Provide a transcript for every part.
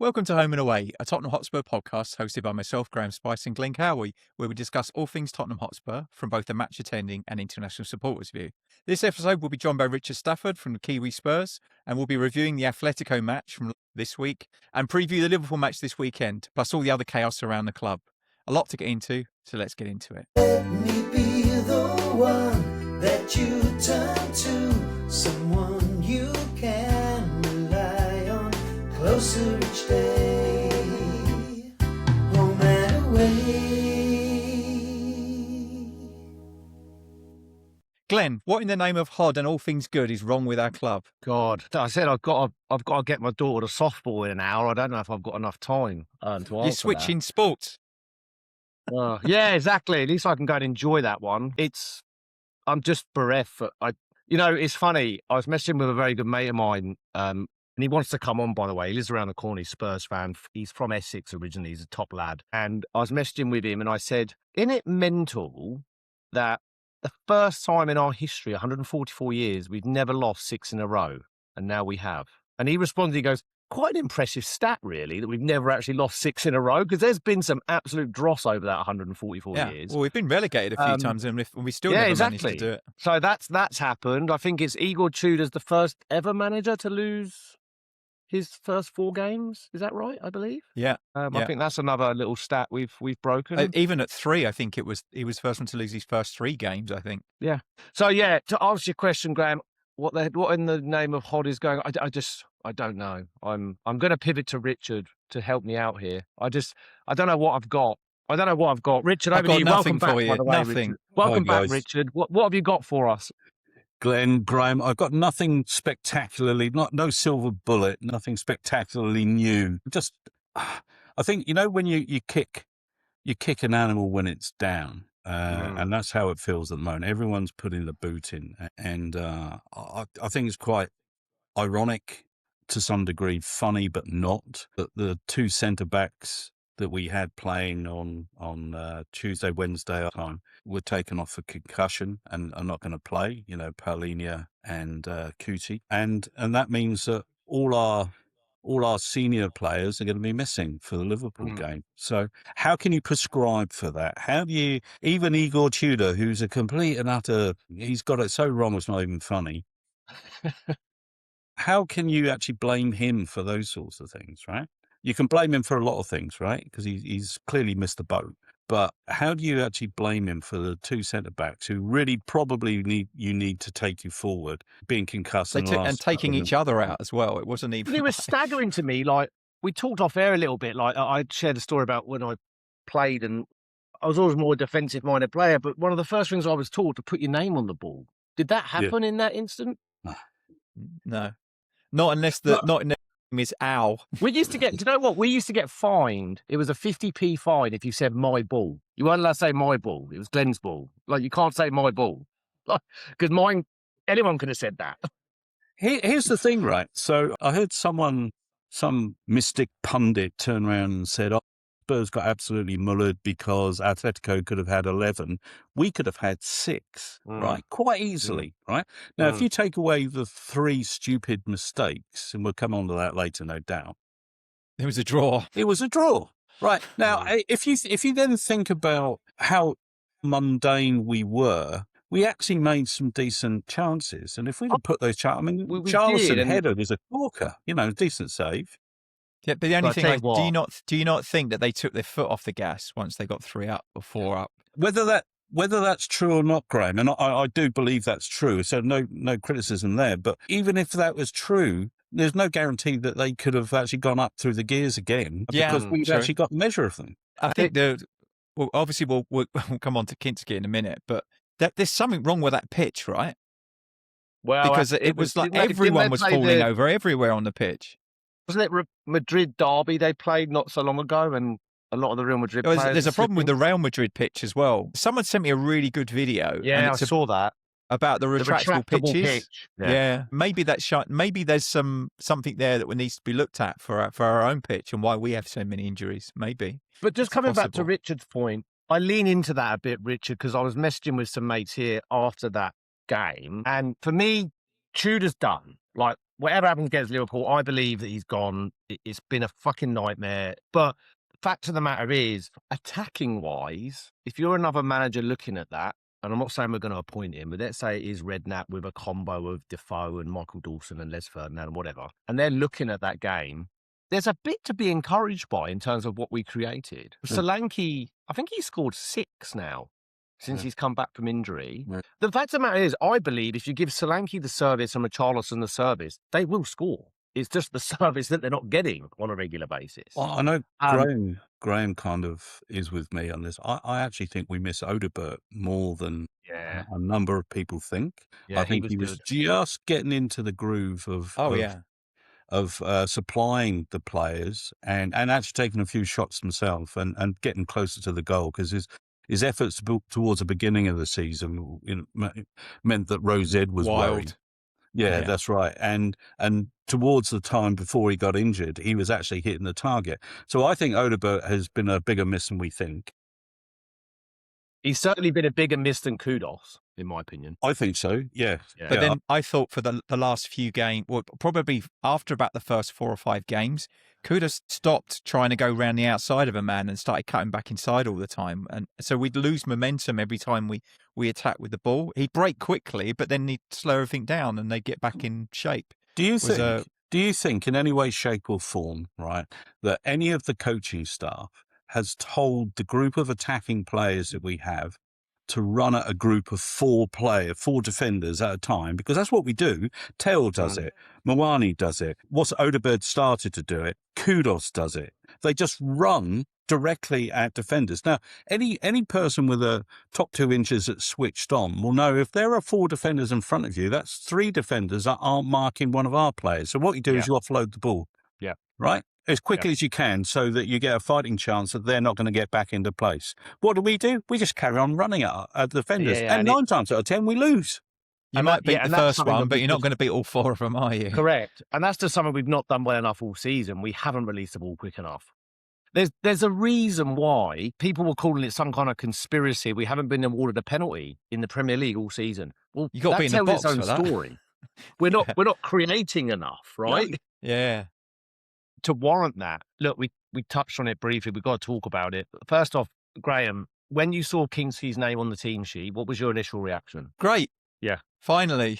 Welcome to Home and Away, a Tottenham Hotspur podcast hosted by myself, Graeme Spice, and Glen Cowie, where we discuss all things Tottenham Hotspur from both the match attending and international supporters' view. This episode will be joined by Richard Stafford from the Kiwi Spurs, and we'll be reviewing the Atletico match from this week and preview the Liverpool match this weekend, plus all the other chaos around the club. A lot to get into, so let's get into it. Let me be the one that you turn to, someone you can rely on, closer each day, home and away. Glenn, what in the name of Hod and all things good is wrong with our club? God, I said I've got to get my daughter to softball in an hour. I don't know if I've got enough time to answer You're switching sports. Yeah, exactly. At least I can go and enjoy that one. I'm just bereft. It's funny. I was messaging with a very good mate of mine, and he wants to come on, by the way. He lives around the corner. He's a Spurs fan. He's from Essex originally. He's a top lad. And I was messaging with him, and I said, isn't it mental that the first time in our history, 144 years, we've never lost 6 in a row, and now we have? And he responded, he goes, quite an impressive stat, really, that we've never actually lost 6 in a row, because there's been some absolute dross over that 144 years. Well, we've been relegated a few times, and we still never managed to do it. So that's happened. I think it's Igor Tudor's the first ever manager to lose his first 4 games. Is that right? I believe. Yeah. I think that's another little stat we've broken. Even at 3, I think he was the first one to lose his first 3 games, I think. Yeah. So yeah, to answer your question, Graeme, what in the name of Hod is going? I don't know. I'm going to pivot to Richard to help me out here. I don't know what I've got. Richard, over to you. Welcome back, by the way, nothing. Richard. Welcome Hi, back, guys. Richard. What have you got for us? Glenn, Graeme, I've got nothing spectacularly, no silver bullet, nothing spectacularly new. Just, I think, when you kick an animal when it's down, and that's how it feels at the moment. Everyone's putting the boot in, and I think it's quite ironic to some degree, funny but not, that the 2 centre-backs that we had playing on Tuesday, Wednesday time were taken off for concussion and are not going to play, Paulinho and Cowie. And that means that all our senior players are going to be missing for the Liverpool game. So how can you prescribe for that? How do you, even Igor Tudor, who's a complete and utter, he's got it so wrong it's not even funny. How can you actually blame him for those sorts of things, right? You can blame him for a lot of things, right? Because he's clearly missed the boat. But how do you actually blame him for the 2 centre-backs who really probably need to take you forward, being concussed and taking each other out as well? It wasn't even... It was staggering to me. Like, we talked off air a little bit. Like, I shared a story about when I played, and I was always more a defensive-minded player, but one of the first things I was taught to put your name on the ball. Did that happen in that instant? No. Not unless the name is Al. We used to get, do you know what? We used to get fined. It was a 50p fine if you said my ball. You weren't allowed to say my ball. It was Glen's ball. Like, you can't say my ball. Because mine, anyone could have said that. Here's the thing, right? So I heard some mystic pundit turn around and said, Spurs got absolutely mullered because Atletico could have had 11. We could have had 6, right? Quite easily, right? Now, if you take away the 3 stupid mistakes, and we'll come on to that later, no doubt. It was a draw. It was a draw. Right. Now, if you then think about how mundane we were, we actually made some decent chances. And if we could put those chances, I mean, Charleston header was a corker, decent save. Yeah, but the only thing, do you not think that they took their foot off the gas once they got 3 up or 4 up? Whether that's true or not, Graeme, and I do believe that's true, so no criticism there. But even if that was true, there's no guarantee that they could have actually gone up through the gears again because we've actually got measure of them. I think obviously we'll come on to Kinski in a minute, but there's something wrong with that pitch, right? Well, because it was like everyone was falling over everywhere on the pitch. Wasn't it Madrid derby they played not so long ago, and a lot of the Real Madrid players... There's a problem with the Real Madrid pitch as well. Someone sent me a really good video. Yeah, I saw that. About the retractable pitches. Pitch. Yeah. Maybe there's something there that needs to be looked at for our own pitch and why we have so many injuries. Maybe. But just coming back to Richard's point, I lean into that a bit, Richard, because I was messaging with some mates here after that game. And for me, Tudor's done. Like, whatever happens against Liverpool, I believe that he's gone. It's been a fucking nightmare. But the fact of the matter is, attacking wise, if you're another manager looking at that, and I'm not saying we're going to appoint him, but let's say it is Redknapp with a combo of Defoe and Michael Dawson and Les Ferdinand and whatever, and they're looking at that game, there's a bit to be encouraged by in terms of what we created. Solanke, I think he scored 6 now since he's come back from injury. The fact of the matter is, I believe if you give Solanke the service and Richarlison the service, they will score. It's just the service that they're not getting on a regular basis. Well, I know Graeme kind of is with me on this. I actually think we miss Odobert more than a number of people think. Yeah, I think he was just getting into the groove of supplying the players and actually taking a few shots himself and getting closer to the goal, because his efforts towards the beginning of the season meant that Rose Ed was wild. worried. Yeah, that's right. And towards the time before he got injured, he was actually hitting the target. So I think Odobert has been a bigger miss than we think. He's certainly been a bigger miss than Kudos, in my opinion. I think so, yeah. But then I thought for the last few games, well, probably after about the first 4 or 5 games, Kudos stopped trying to go around the outside of a man and started cutting back inside all the time. And so we'd lose momentum every time we attack with the ball. He'd break quickly, but then he'd slow everything down and they'd get back in shape. Do you think in any way, shape or form, right, that any of the coaching staff has told the group of attacking players that we have to run at a group of 4 defenders at a time? Because that's what we do. Tell does it. Mawani does it. What's Odobert started to do it. Kudos does it. They just run directly at defenders. Now, any person with a top 2 inches that's switched on will know if there are 4 defenders in front of you, that's 3 defenders that aren't marking one of our players. So what you do is you offload the ball. Yeah. Right? As quickly as you can, so that you get a fighting chance that they're not going to get back into place. What do? We just carry on running at defenders. And 9 times out of 10, we lose. You might beat the first one, but you're not going to beat all 4 of them, are you? Correct. And that's just something we've not done well enough all season. We haven't released the ball quick enough. There's a reason why people were calling it some kind of conspiracy. We haven't been awarded a penalty in the Premier League all season. Well, you got to be in the box for that. Story. We're not creating enough, right? Yeah. To warrant that. Look, we touched on it briefly. We've got to talk about it. First off, Graeme, when you saw Kinski's name on the team sheet, what was your initial reaction? Great. Yeah. Finally.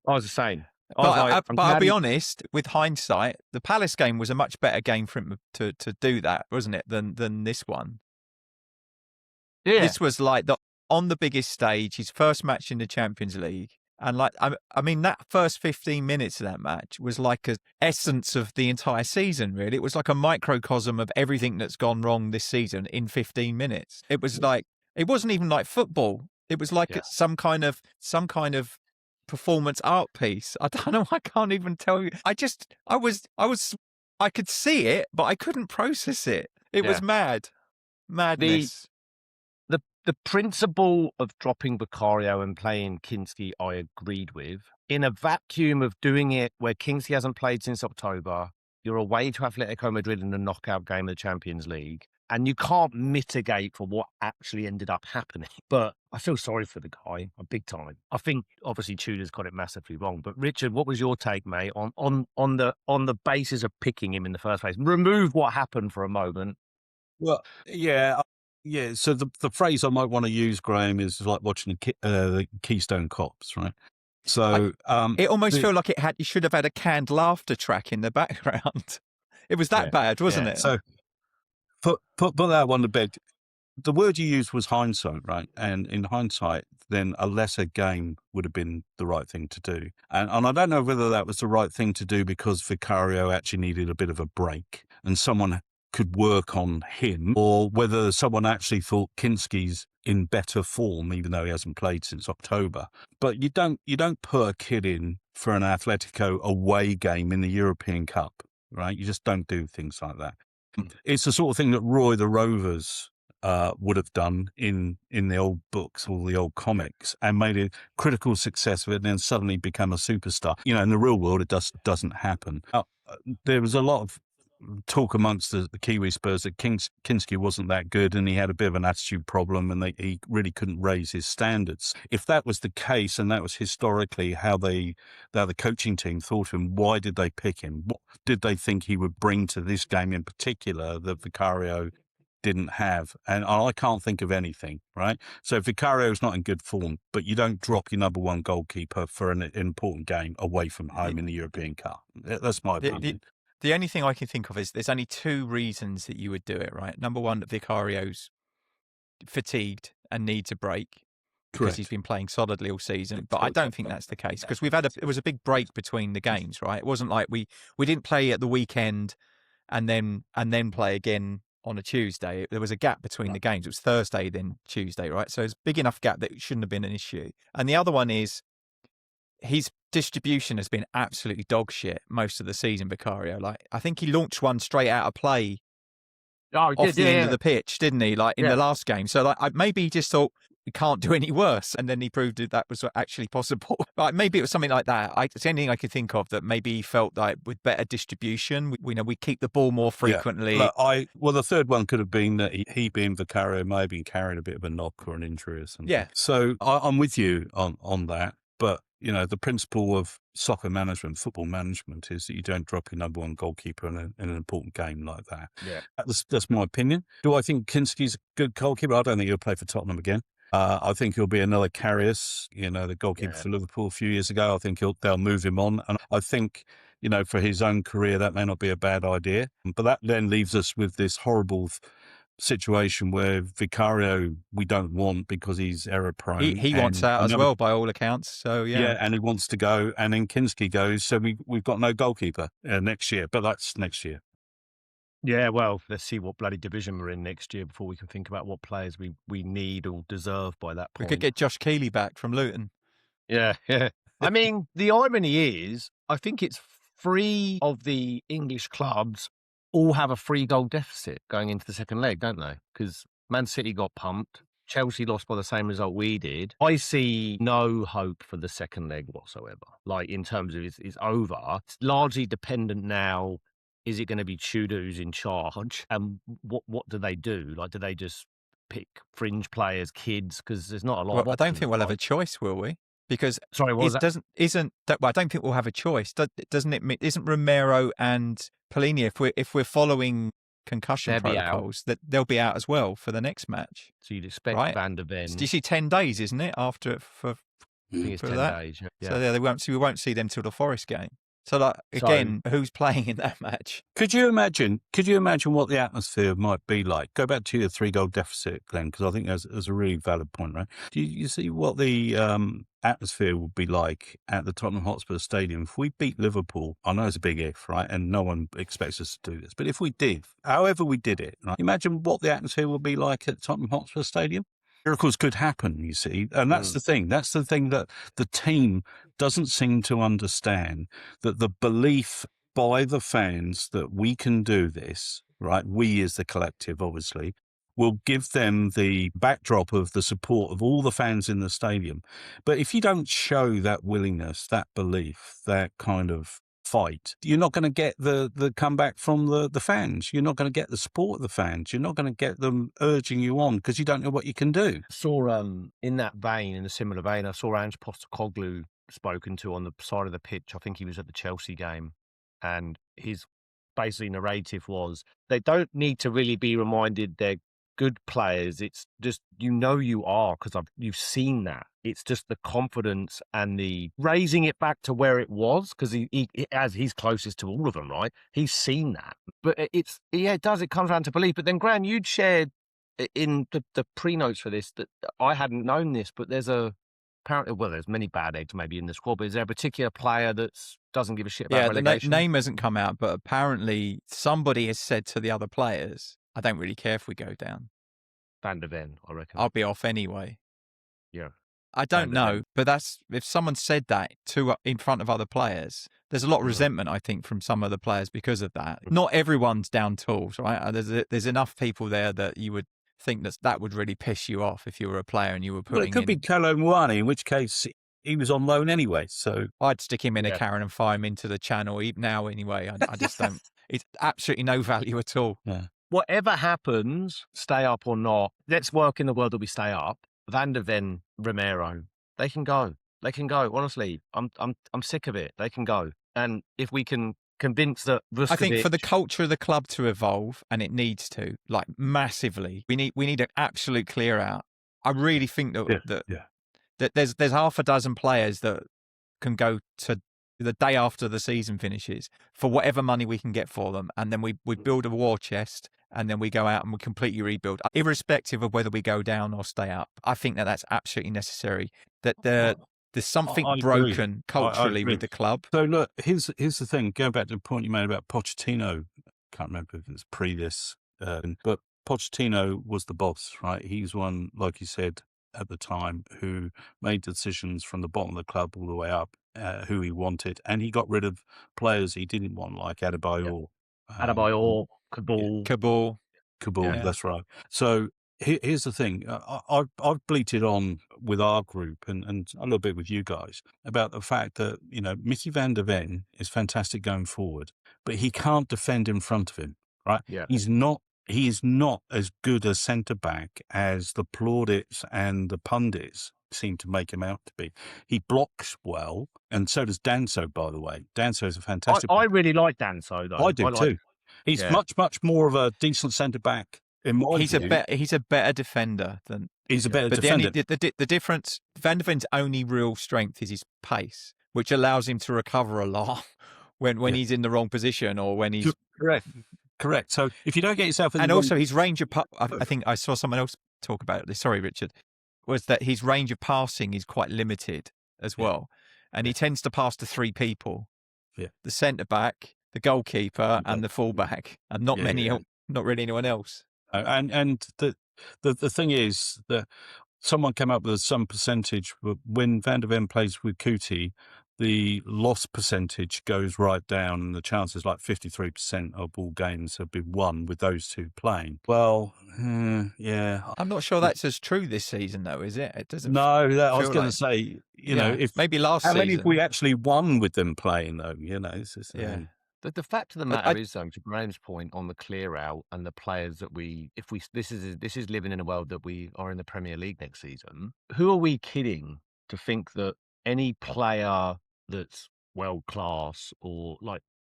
I was the same. But I'll be honest, with hindsight, the Palace game was a much better game for him to do that, wasn't it, than this one? Yeah. This was like on the biggest stage, his first match in the Champions League. And I mean, that first 15 minutes of that match was like an essence of the entire season, really. It was like a microcosm of everything that's gone wrong this season in 15 minutes. It was like, it wasn't even like football. It was like some kind of performance art piece. I don't know. I can't even tell you. I could see it, but I couldn't process it. It was madness. The principle of dropping Bukayo and playing Kinski, I agreed with. In a vacuum of doing it where Kinski hasn't played since October, you're away to Atletico Madrid in the knockout game of the Champions League, and you can't mitigate for what actually ended up happening. But I feel sorry for the guy, big time. I think obviously Tudor's got it massively wrong. But Richard, what was your take, mate, on the basis of picking him in the first place? Remove what happened for a moment. Well, yeah. Yeah, so the phrase I might want to use, Graeme, is like watching the Keystone Cops, right? So it almost felt like you should have had a canned laughter track in the background. It was that bad, wasn't it? So put that one to bed. The word you used was hindsight, right? And in hindsight, then a lesser game would have been the right thing to do. And I don't know whether that was the right thing to do because Vicario actually needed a bit of a break and someone could work on him, or whether someone actually thought Kinski's in better form, even though he hasn't played since October. But you don't put a kid in for an Atletico away game in the European Cup, right? You just don't do things like that. It's the sort of thing that Roy the Rovers would have done in the old books or the old comics and made a critical success of it and then suddenly become a superstar. You know, in the real world, it doesn't happen. There was a lot of talk amongst the Kiwi Spurs that Kinski wasn't that good and he had a bit of an attitude problem and he really couldn't raise his standards. If that was the case and that was historically how the coaching team thought of him, why did they pick him? What did they think he would bring to this game in particular that Vicario didn't have? And I can't think of anything, right? So Vicario's not in good form, but you don't drop your number one goalkeeper for an important game away from home in the European Cup. That's my opinion. The only thing I can think of is there's only two reasons that you would do it, right? Number one, that Vicario's fatigued and needs a break because he's been playing solidly all season. But I don't think that's the case because it was a big break between the games, right? It wasn't like we didn't play at the weekend and then play again on a Tuesday. There was a gap between the games. It was Thursday, then Tuesday, right? So it's a big enough gap that it shouldn't have been an issue. And the other one is his distribution has been absolutely dog shit most of the season, Vicario. Like, I think he launched one straight out of play off the end of the pitch, didn't he? Like in the last game. So like maybe he just thought we can't do any worse, and then he proved that was actually possible. Like maybe it was something like that. It's the only thing I could think of that maybe he felt like with better distribution, we keep the ball more frequently. Yeah. Well, the third one could have been that he being Vicario may have been carrying a bit of a knock or an injury or something. Yeah. So I'm with you on that, but the principle of soccer management, football management, is that you don't drop your number one goalkeeper in an important game like that. Yeah. That's my opinion. Do I think Kinski's a good goalkeeper? I don't think he'll play for Tottenham again. I think he'll be another Karius, the goalkeeper for Liverpool a few years ago. I think they'll move him on. And I think, for his own career, that may not be a bad idea. But that then leaves us with this horrible situation where Vicario we don't want because he's error prone. He wants out as well, by all accounts. So yeah, and he wants to go, and then Kinski goes. So we've got no goalkeeper next year, but that's next year. Yeah, well, let's see what bloody division we're in next year before we can think about what players we need or deserve by that point. We could get Josh Keeley back from Luton. Yeah. I mean, the irony is, I think it's 3 of the English clubs all have a 3-goal deficit going into the second leg, don't they? Because Man City got pumped. Chelsea lost by the same result we did. I see no hope for the second leg whatsoever. Like, in terms of it's over. It's largely dependent now. Is it going to be Tudor who's in charge? And what do they do? Like, do they just pick fringe players, kids? Because there's not a lot of options. I don't think we'll have a choice, will we? Because I don't think we'll have a choice. Isn't Romero and Polini, if we're following concussion protocols, that they'll be out as well for the next match? So you'd expect Van der Ven. Do you see 10 days, isn't it, after I think it's 10 days. Yeah. So we won't see them till the Forest game. So again, who's playing in that match? Could you imagine what the atmosphere might be like? Go back to your 3-goal deficit, Glen, because I think that's a really valid point, right? Do you see what the atmosphere would be like at the Tottenham Hotspur Stadium if we beat Liverpool? I know it's a big if, right? And no one expects us to do this. But if we did, however we did it, right? Imagine what the atmosphere would be like at Tottenham Hotspur Stadium. Miracles could happen, you see. And that's the thing. That's the thing that the team doesn't seem to understand, that the belief by the fans that we can do this, right? We as the collective, obviously, will give them the backdrop of the support of all the fans in the stadium. But if you don't show that willingness, that belief, that kind of fight, you're not going to get the comeback from the fans. You're not going to get the support of the fans. You're not going to get them urging you on because you don't know what you can do. Saw in a similar vein, I saw Ange Postecoglou spoken to on the side of the pitch. I think he was at the Chelsea game, and his basically narrative was they don't need to really be reminded they're good players. It's just, you are, because you've seen that. It's just the confidence and the raising it back to where it was, because he's closest to all of them, right? He's seen that. But it comes down to belief. But then, Graeme, you'd shared in the pre-notes for this that I hadn't known this, but there's many bad eggs maybe in the squad, but is there a particular player that doesn't give a shit about relegation? The name hasn't come out, but apparently somebody has said to the other players, I don't really care if we go down. Van der Ven, I reckon. I'll be off anyway. Yeah. I don't know, but if someone said that in front of other players, there's a lot of resentment, I think, from some of the players because of that. Not everyone's down tools, right? There's enough people there that you would think that would really piss you off if you were a player and you were putting. Well, it could be Kolo Muani, in which case he was on loan anyway. So I'd stick him in a Karen and fire him into the channel now anyway. I just don't. it's absolutely no value at all. Yeah. Whatever happens, stay up or not, let's work in the world that we stay up. Van der Ven, Romero, they can go. They can go. Honestly, I'm sick of it. They can go. And if we can convince that I think for the Vuskovic, culture of the club to evolve, and it needs to, like, massively, we need an absolute clear out. I really think that there's half a dozen players that can go to the day after the season finishes for whatever money we can get for them, and then we build a war chest, and then we go out and we completely rebuild, irrespective of whether we go down or stay up. I think that that's absolutely necessary. That there's something I agree. broken I culturally agree. with the club. So look, here's the thing. Going back to the point you made about Pochettino, can't remember if it was pre this, but Pochettino was the boss, right? He's one, like you said at the time, who made decisions from the bottom of the club all the way up, who he wanted, and he got rid of players he didn't want, like Adebayor. Adebayor, Cabal. Kabul, Yeah. that's right. So here's the thing. I've bleated on with our group and a little bit with you guys about the fact that, Mickey van der Ven is fantastic going forward, but he can't defend in front of him, right? Yeah. He is not as good a centre-back as the plaudits and the pundits seem to make him out to be. He blocks well, and so does Danso, by the way. Danso is a fantastic... I really like Danso, though. I do too. He's much more of a decent centre back in my view. He's a better defender than He's a better defender. The difference, Van der Ven's only real strength is his pace, which allows him to recover a lot when he's in the wrong position or when he's correct. So if you don't get yourself in, and also his range of I think I saw someone else talk about this. Sorry, Richard, was that his range of passing is quite limited as well, and he tends to pass to three people: the centre back, the goalkeeper, and the fullback, and not really anyone else. And the thing is that someone came up with some percentage. When Van der Ven plays with Cowie, the loss percentage goes right down, and the chances like 53% of all games have been won with those two playing. Well, yeah. I'm not sure that's as true this season, though, is it? It doesn't. No, I was going to say, if maybe last season. How many have we actually won with them playing, though? It's just, The fact of the matter is, though, to Graham's point on the clear out and the players that this is living in a world that we are in the Premier League next season. Who are we kidding to think that any player that's world class or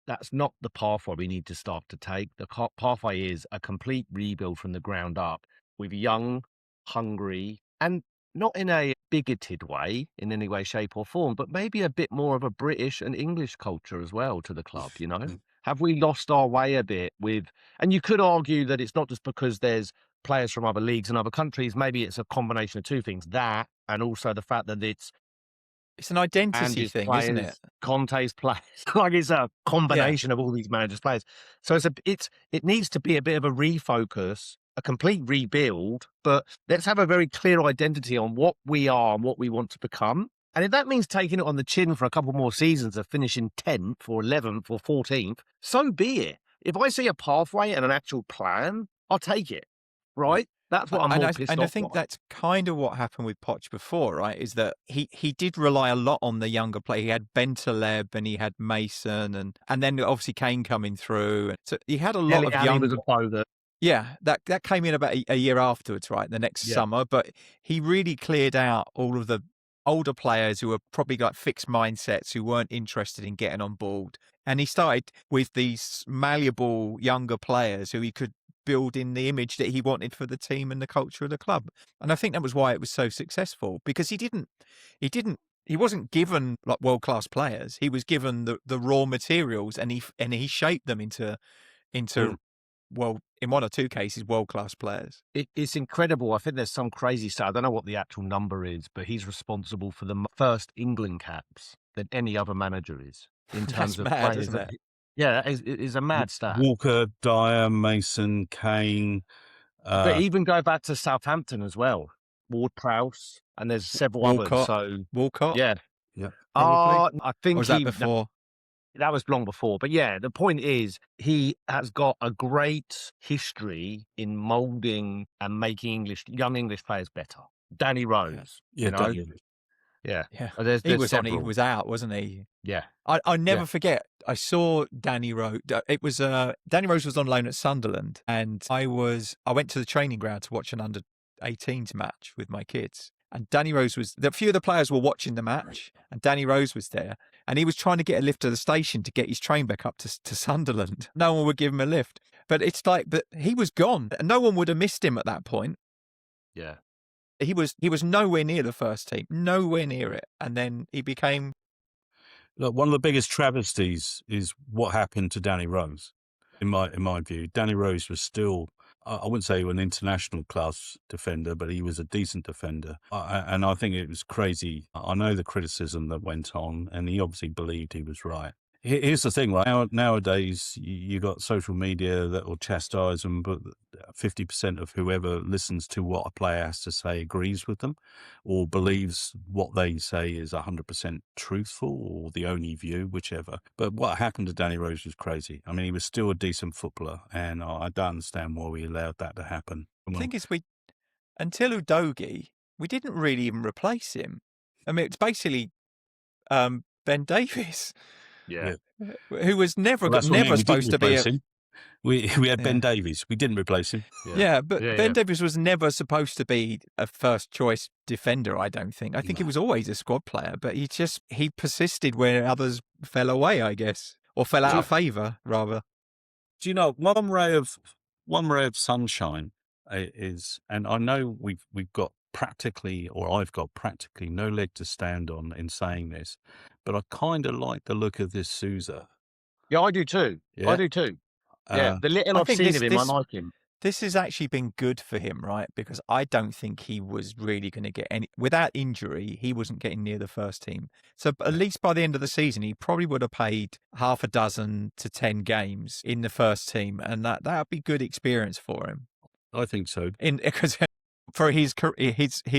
that's not the pathway we need to start to take? The pathway is a complete rebuild from the ground up with young, hungry, and not in a bigoted way in any way, shape or form, but maybe a bit more of a British and English culture as well to the club, Have we lost our way a bit and you could argue that it's not just because there's players from other leagues and other countries, maybe it's a combination of two things, that and also the fact that it's an identity thing, isn't it? Conte's players, it's a combination of all these managers' players. So it needs to be a bit of a refocus, a complete rebuild, but let's have a very clear identity on what we are and what we want to become. And if that means taking it on the chin for a couple more seasons of finishing 10th or 11th or 14th, so be it. If I see a pathway and an actual plan, I'll take it, right? That's what I'm more pissed off. And I think that's kind of what happened with Poch before, right? Is that he did rely a lot on the younger player. He had Bentaleb and he had Mason and then obviously Kane coming through. So he had a lot of young... was a bowler. Yeah, that came in about a year afterwards, right? The next summer. But he really cleared out all of the older players who were probably like fixed mindsets, who weren't interested in getting on board. And he started with these malleable younger players who he could build in the image that he wanted for the team and the culture of the club. And I think that was why it was so successful, because he wasn't given like world-class players. He was given the raw materials and he shaped them into well, in one or two cases, world-class players. It's incredible. I think there's some crazy stat. I don't know what the actual number is, but he's responsible for the first England caps that any other manager is in terms of mad, players. Isn't it? Yeah, it's a mad stat. Walker, Dyer, Mason, Kane. But even go back to Southampton as well. Ward-Prowse, and there's several others. So Walcott? Yeah. Probably. I think or was that before? That was long before. But yeah, the point is he has got a great history in moulding and making young English players better. Danny Rose, Yeah. Yeah. Oh, there's He was several. he was out, wasn't he? Yeah. I never forget. I saw Danny Rose. It was Danny Rose was on loan at Sunderland, and I went to the training ground to watch an under-18s match with my kids. And Danny Rose a few of the players were watching the match, and Danny Rose was there, and he was trying to get a lift to the station to get his train back up to Sunderland. No one would give him a lift, but he was gone, and no one would have missed him at that point. Yeah. He was nowhere near the first team, nowhere near it, and then he became. Look, one of the biggest travesties is what happened to Danny Rose. In my view, Danny Rose was still, I wouldn't say an international class defender, but he was a decent defender. And I think it was crazy. I know the criticism that went on, and he obviously believed he was right. Here's the thing, right? Nowadays, you got social media that will chastise them, but 50% of whoever listens to what a player has to say agrees with them or believes what they say is 100% truthful or the only view, whichever. But what happened to Danny Rose was crazy. I mean, he was still a decent footballer, and I don't understand why we allowed that to happen. The thing is, until Udogie, we didn't really even replace him. I mean, it's basically Ben Davies. Yeah. Who was never Well, never supposed to be him. We had Ben Davies. We didn't replace him. Yeah, but Ben Davies was never supposed to be a first choice defender, I don't think. I think he was always a squad player, but he persisted where others fell away, I guess, or fell out of favour, rather. Do you know, one ray of sunshine is, and I know we've got practically, or I've got practically no leg to stand on in saying this, but I kind of like the look of this Sousa. Yeah, I do too. Yeah? I do too. Yeah, the little I've seen of him, I like him. This has actually been good for him, right? Because I don't think he was really going to get without injury, he wasn't getting near the first team. So at least by the end of the season, he probably would have played 6 to 10 games in the first team, and that would be good experience for him. I think so. Because for his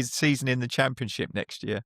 season in the Championship next year.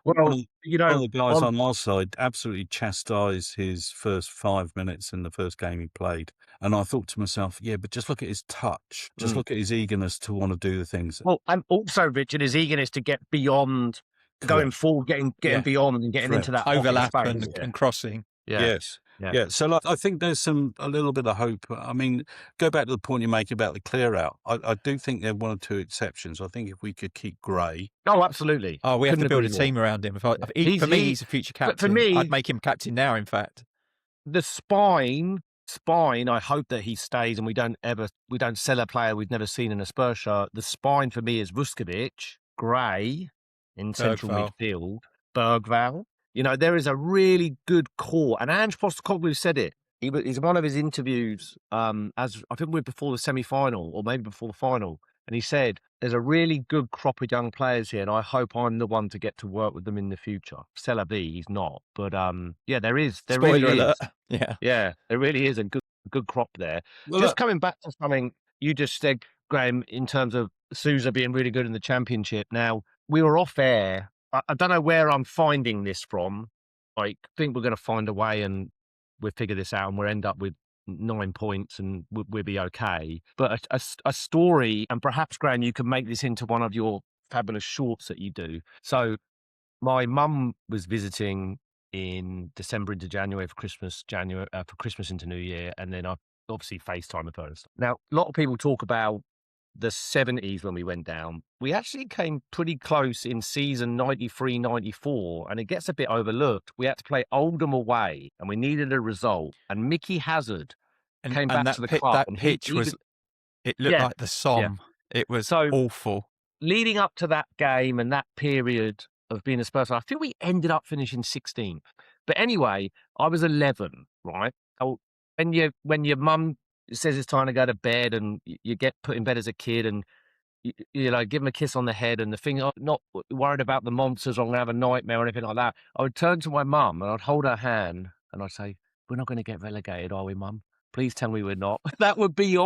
Well, one of the guys on our side absolutely chastised his first 5 minutes in the first game he played. And I thought to myself, yeah, but just look at his touch. Just look at his eagerness to want to do the things. Well, and also, Richard, his eagerness to get beyond, going forward, getting beyond and getting into that overlap and crossing. Yeah. Yes. Yeah. So I think there's a little bit of hope. I mean, go back to the point you make about the clear out. I do think there are 1 or 2 exceptions. I think if we could keep Gray. Oh, absolutely. Oh, we have to build a team around him. For me, he's a future captain. For me, I'd make him captain now, in fact. The spine, I hope that he stays and we don't sell a player we've never seen in a Spurs shirt. The spine for me is Vuskovic, Gray in central midfield, Bergvall. You know, there is a really good core. And Ange Postecoglou said it. He's one of his interviews, as I think we're before the semi-final or maybe before the final. And he said, there's a really good crop of young players here, and I hope I'm the one to get to work with them in the future. Celabi, he's not. But yeah, there really alert. is. Yeah, there really is a good crop there. Well, just coming back to something you just said, Graeme, in terms of Sousa being really good in the Championship. Now, we were off air. I don't know where I'm finding this from. I think we're going to find a way and we'll figure this out and we'll end up with 9 points and we'll be okay. But a story, and perhaps, Graeme, you can make this into one of your fabulous shorts that you do. So my mum was visiting in December into January for Christmas into New Year. And then I obviously FaceTime with her and stuff. Now, a lot of people talk about the 70s when we went down. We actually came pretty close in season 93-94, and it gets a bit overlooked. We had to play Oldham away, and we needed a result. And Mickey Hazard came back to the club. That pitch it looked like the Somme. Yeah. It was awful. Leading up to that game and that period of being a Spurs, I think we ended up finishing 16th. But anyway, I was 11, right? When your mum says it's time to go to bed and you get put in bed as a kid and you know, give him a kiss on the head and the thing, I'm not worried about the monsters or I'm going to have a nightmare or anything like that. I would turn to my mum and I'd hold her hand and I'd say, we're not going to get relegated, are we, Mum? Please tell me we're not. That would be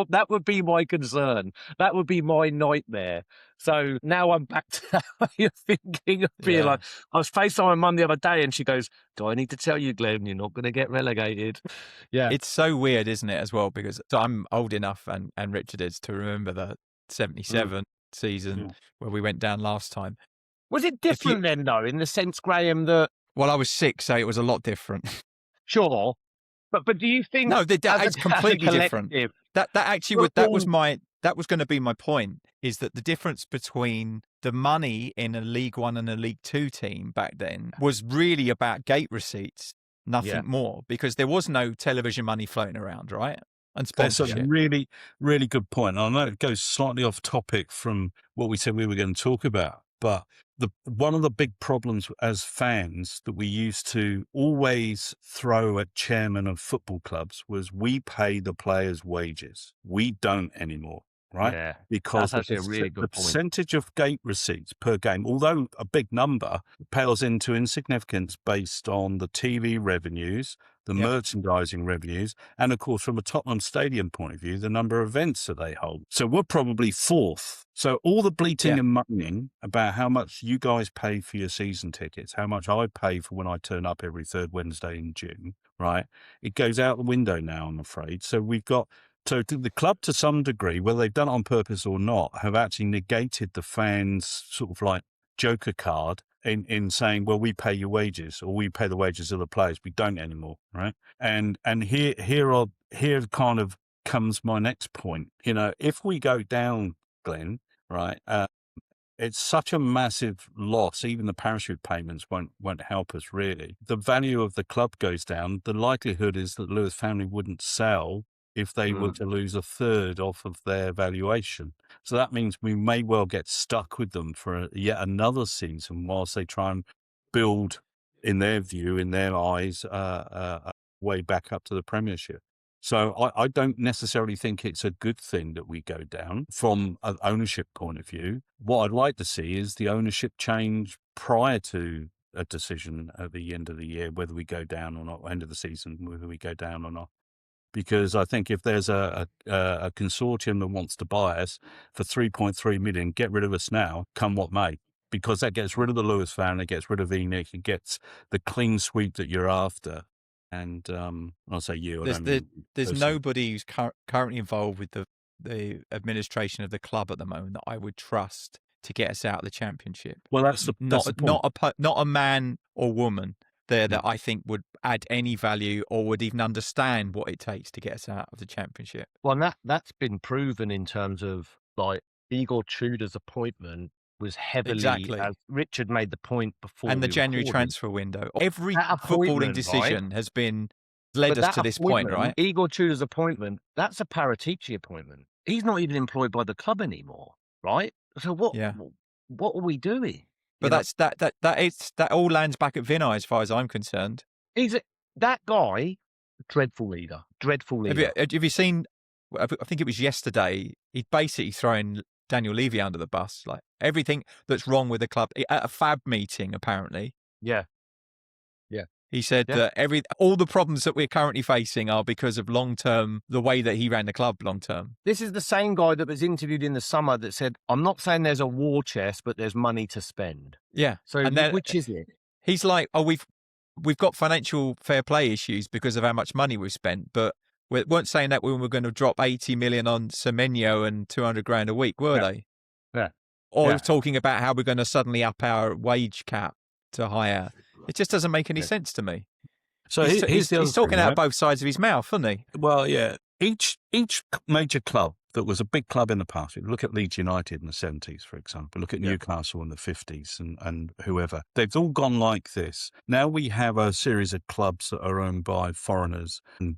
my concern. That would be my nightmare. So now I'm back to that way of thinking of being like, I was FaceTiming my mum the other day and she goes, do I need to tell you, Glen, you're not going to get relegated? Yeah. It's so weird, isn't it, as well? Because I'm old enough and Richard is to remember the 77 season where we went down last time. Was it different then, though, in the sense, Graeme, that Well, I was 6, so it was a lot different. sure, but do you think No, it's completely different. collective, That actually we're that all- was going to be my point, is that the difference between the money in a League One and a League Two team back then was really about gate receipts, nothing more, because there was no television money floating around, right? And That's a sponsorship. really, really good point. I know it goes slightly off topic from what we said we were going to talk about, but one of the big problems as fans that we used to always throw at chairmen of football clubs was we pay the players' wages. We don't anymore, right? Yeah, Because that's actually a really good the point. percentage of gate receipts per game, although a big number, pales into insignificance based on the TV revenues, the merchandising revenues, and of course, from a Tottenham Stadium point of view, the number of events that they hold. So we're probably fourth. So all the bleating and moaning about how much you guys pay for your season tickets, how much I pay for when I turn up every third Wednesday in June, right? It goes out the window now, I'm afraid. So we've got, so the club to some degree, whether they've done it on purpose or not, have actually negated the fans' sort of like joker card in saying, well, we pay your wages or we pay the wages of the players. We don't anymore, right? And here kind of comes my next point. You know, if we go down, Glen, right, it's such a massive loss. Even the parachute payments won't help us really. The value of the club goes down. The likelihood is that the Lewis family wouldn't sell if they were to lose a third off of their valuation. So that means we may well get stuck with them for yet another season whilst they try and build, in their view, in their eyes, a way back up to the Premiership. So I don't necessarily think it's a good thing that we go down from an ownership point of view. What I'd like to see is the ownership change prior to a decision at the end of the year, whether we go down or not, end of the season, whether we go down or not. Because I think if there's a consortium that wants to buy us for 3.3 million, get rid of us now, come what may, because that gets rid of the Lewis family, it gets rid of Enoch, it gets the clean sweep that you're after. And I'll say you. There's nobody who's currently involved with the administration of the club at the moment that I would trust to get us out of the Championship. Well, that's the point. Not a man or woman there that I think would add any value or would even understand what it takes to get us out of the Championship. Well, and that's been proven in terms of like Igor Tudor's appointment was heavily, as Richard made the point before, and the January transfer window. Every footballing decision has led us to this point, right? Igor Tudor's appointment, that's a Paratici appointment. He's not even employed by the club anymore, right? So what are we doing? But that all lands back at Vinay as far as I'm concerned. That guy, dreadful leader. Have you seen? I think it was yesterday. He'd basically thrown Daniel Levy under the bus, like everything that's wrong with the club at a FAB meeting. Apparently, he said that all the problems that we're currently facing are because of the way that he ran the club long term. This is the same guy that was interviewed in the summer that said, "I'm not saying there's a war chest, but there's money to spend." Yeah. So which is it? He's like, "Oh, we've got financial fair play issues because of how much money we've spent, but we weren't saying that when we were going to drop 80 million on Semenyo and 200 grand a week, were they?" Yeah. Or talking about how we're going to suddenly up our wage cap to higher. It just doesn't make any sense to me. So he's talking out of both sides of his mouth, isn't he? Well, yeah. Each major club that was a big club in the past, look at Leeds United in the 70s, for example, look at Newcastle in the 50s and whoever. They've all gone like this. Now we have a series of clubs that are owned by foreigners and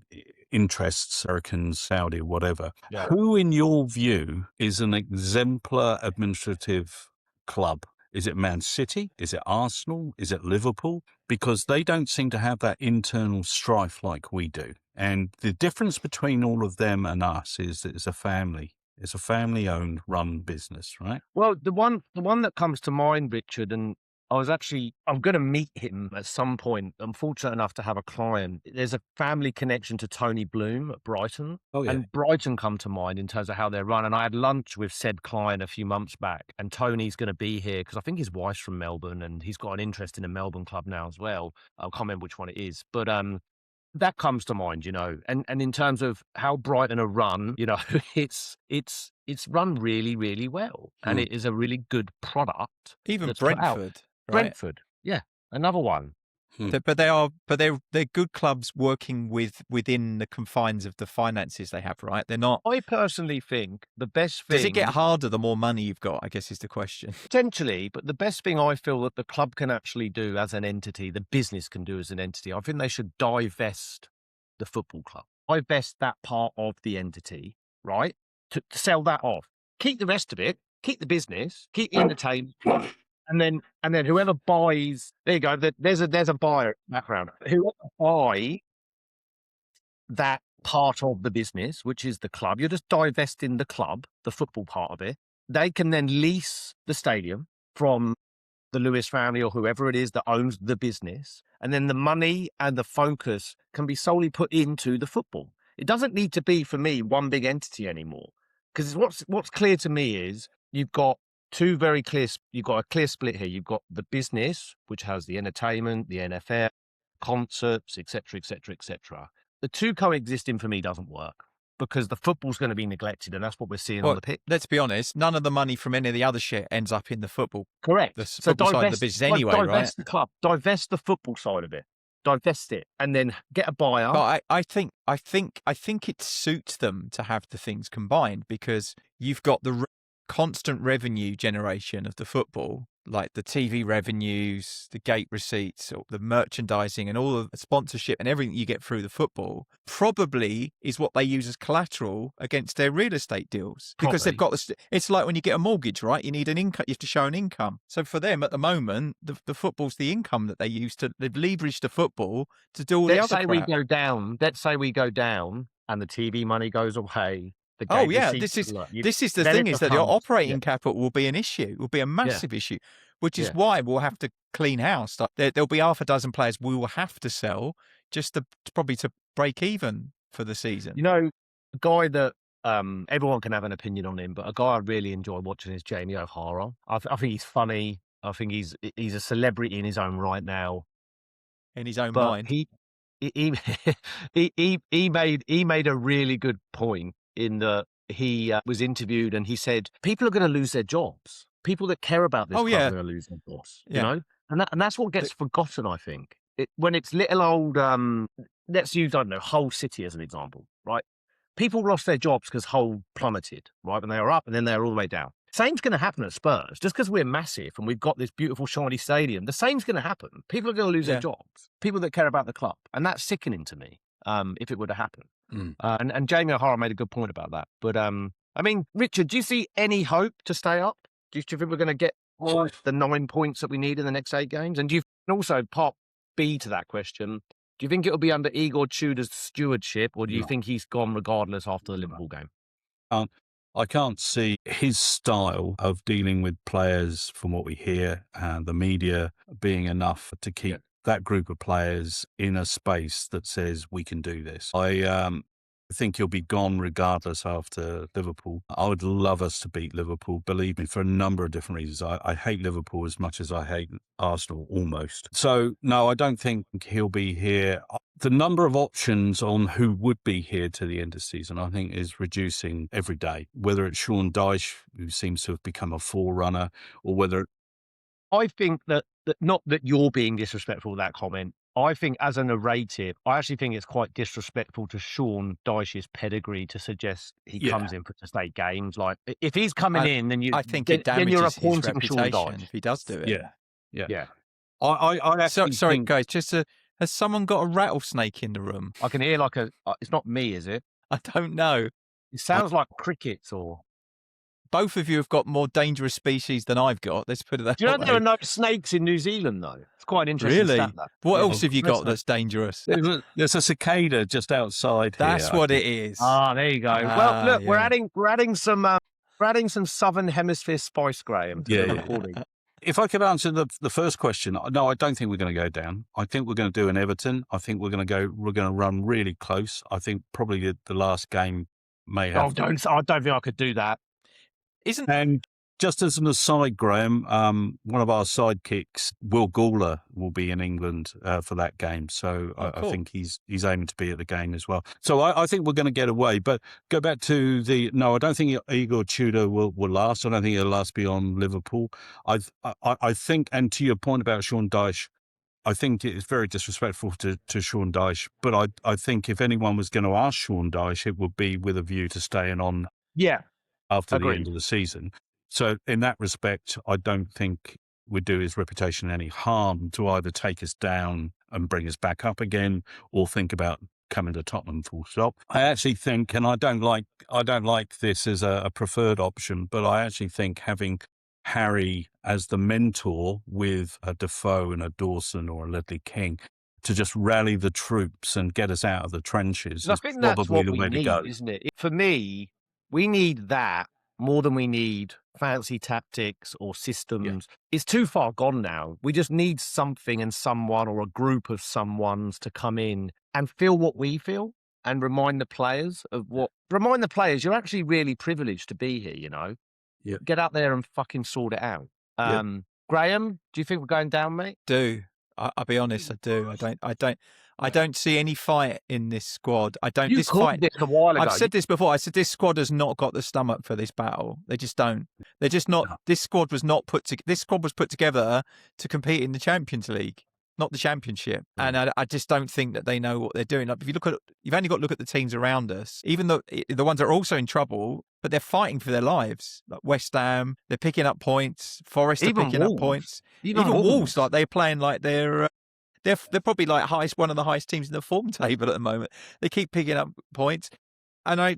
interests, Americans, Saudi, whatever. Yeah. Who, in your view, is an exemplar administrative club? Is it Man City? Is it Arsenal? Is it Liverpool? Because they don't seem to have that internal strife like we do. And the difference between all of them and us is that it's a family. It's a family-owned, run business, right? Well, the one that comes to mind, Richard, and I'm going to meet him at some point. I'm fortunate enough to have a client. There's a family connection to Tony Bloom at Brighton. Oh, yeah. And Brighton come to mind in terms of how they're run. And I had lunch with said client a few months back, and Tony's going to be here because I think his wife's from Melbourne and he's got an interest in a Melbourne club now as well. I can't remember which one it is. But that comes to mind, and in terms of how Brighton are run, it's run really, really well, and it is a really good product. Even that's put out. Brentford, right? Brentford, yeah, another one. But they're good clubs working within the confines of the finances they have, right? They're not. I personally think the best thing. Does it get harder the more money you've got? I guess is the question. Potentially, but the best thing I feel that the club can actually do as an entity, the business can do as an entity, I think they should divest the football club. Divest that part of the entity, right? To sell that off. Keep the rest of it. Keep the business. Keep the entertainment. And then whoever buys, there you go. There's a buyer background. Whoever buy that part of the business, which is the club, you're just divesting the club, the football part of it. They can then lease the stadium from the Lewis family or whoever it is that owns the business, and then the money and the focus can be solely put into the football. It doesn't need to be, for me, one big entity anymore, because what's clear to me is you've got you've got a clear split here. You've got the business, which has the entertainment, the NFL, concerts, etc., etc., etc. The two coexisting for me doesn't work because the football's going to be neglected, and that's what we're seeing on the pitch. Let's be honest, none of the money from any of the other shit ends up in the football. Correct. The football side of the business anyway, right? Divest the club, divest the football side of it, divest it, and then get a buyer. But I think it suits them to have the things combined because you've got the constant revenue generation of the football, like the TV revenues, the gate receipts, or the merchandising and all of the sponsorship and everything you get through the football probably is what they use as collateral against their real estate deals because they've got this. It's like when you get a mortgage, right? You need an income. You have to show an income. So for them at the moment, the football's the income that they use they've leveraged the football to do all the other crap. Let's say we go down and the TV money goes away. This is the thing is that your operating capital will be an issue, will be a massive issue, which is why we'll have to clean house. There'll be half a dozen players we will have to sell just to probably to break even for the season. A guy that everyone can have an opinion on him, but a guy I really enjoy watching is Jamie O'Hara. I think he's funny. I think he's a celebrity in his own right now. In his own mind. He made a really good point in that he was interviewed and he said people are going to lose their jobs. People that care about this are going to lose their jobs. You know, and that's what gets forgotten. I think when it's little old. Let's use Hull City as an example, right? People lost their jobs because Hull plummeted, right? When they were up and then they were all the way down. Same's going to happen at Spurs. Just because we're massive and we've got this beautiful shiny stadium, the same's going to happen. People are going to lose their jobs. People that care about the club, and that's sickening to me. If it were to happen. And Jamie O'Hara made a good point about that. But, Richard, do you see any hope to stay up? Do you think we're going to get the 9 points that we need in the next 8 games? And also, part B to that question, do you think it'll be under Igor Tudor's stewardship, or do you think he's gone regardless after the Liverpool game? I can't see his style of dealing with players, from what we hear, and the media being enough to keep that group of players in a space that says we can do this. I think he'll be gone regardless after Liverpool. I would love us to beat Liverpool, believe me, for a number of different reasons. I hate Liverpool as much as I hate Arsenal, almost. So, no, I don't think he'll be here. The number of options on who would be here to the end of the season, I think, is reducing every day. Whether it's Sean Dyche, who seems to have become a forerunner, or whether... I think that not that you're being disrespectful with that comment. I think as a narrative, I actually think it's quite disrespectful to Sean Dyche's pedigree to suggest he comes in for just 8 games. Like, if he's coming in, then I think it damages his reputation if he does do it. Yeah. Sorry, guys. Has someone got a rattlesnake in the room? I can hear it's not me, is it? I don't know. It sounds like crickets or... Both of you have got more dangerous species than I've got. Let's put it that way. Do you know there are no snakes in New Zealand, though? It's quite interesting. Really? What else have you got that's dangerous? There's a cicada just outside here. That's what it is. There you go. Well, look, we're adding some Southern Hemisphere spice, Graeme. If I could answer the first question, no, I don't think we're going to go down. I think we're going to do an Everton. I think we're going to run really close. I think probably the last game may have. I don't think I could do that. Just as an aside, Graham, one of our sidekicks, Will Gawler, will be in England for that game. So I think he's aiming to be at the game as well. So I think we're going to get away. But go back to I don't think Igor Tudor will last. I don't think he'll last beyond Liverpool. I think, and to your point about Sean Dyche, I think it's very disrespectful to Sean Dyche. But I think if anyone was going to ask Sean Dyche, it would be with a view to staying on after the end of the season. So in that respect, I don't think we'd do his reputation any harm to either take us down and bring us back up again, or think about coming to Tottenham full stop. I actually think, and I don't like this as a preferred option, but I actually think having Harry as the mentor with a Defoe and a Dawson or a Ledley King to just rally the troops and get us out of the trenches is probably the way to go, isn't it? For me, we need that more than we need fancy tactics or systems. It's too far gone now. We just need something and someone, or a group of someones, to come in and feel what we feel and remind the players you're actually really privileged to be here, you know? Yeah. Get out there and fucking sort it out. Graham, do you think we're going down, mate? I'll be honest, I do. I don't see any fight in this squad. I don't. You this called fight. this a while ago. I've said this before. I said this squad has not got the stomach for this battle. They just don't. They're just not. No. This squad was not put to. This squad was put together to compete in the Champions League, not the Championship. And I just don't think that they know what they're doing. Like, if you look at, you've only got to look at the teams around us. Even though the ones that are also in trouble, but they're fighting for their lives. Like West Ham, they're picking up points. Forest are picking up points. Even Wolves, like they're playing like they're. They're probably like one of the highest teams in the form table at the moment. They keep picking up points, and I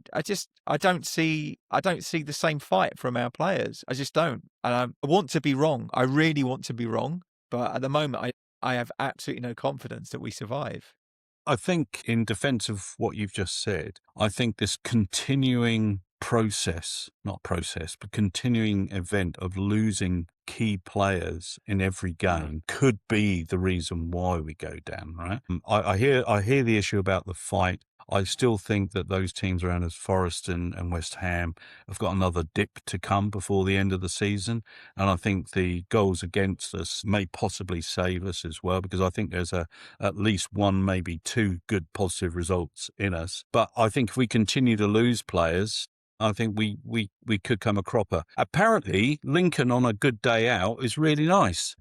don't see the same fight from our players. I just don't. And I want to be wrong. I really want to be wrong, but at the moment, I have absolutely no confidence that we survive. I think, in defence of what you've just said, I think this continuing continuing event of losing key players in every game could be the reason why we go down, right? I hear the issue about the fight. I still think that those teams around us, Forest and West Ham, have got another dip to come before the end of the season. And I think the goals against us may possibly save us as well, because I think there's at least one, maybe two good positive results in us. But I think if we continue to lose players, I think we could come a cropper. Apparently, Lincoln on a good day out is really nice.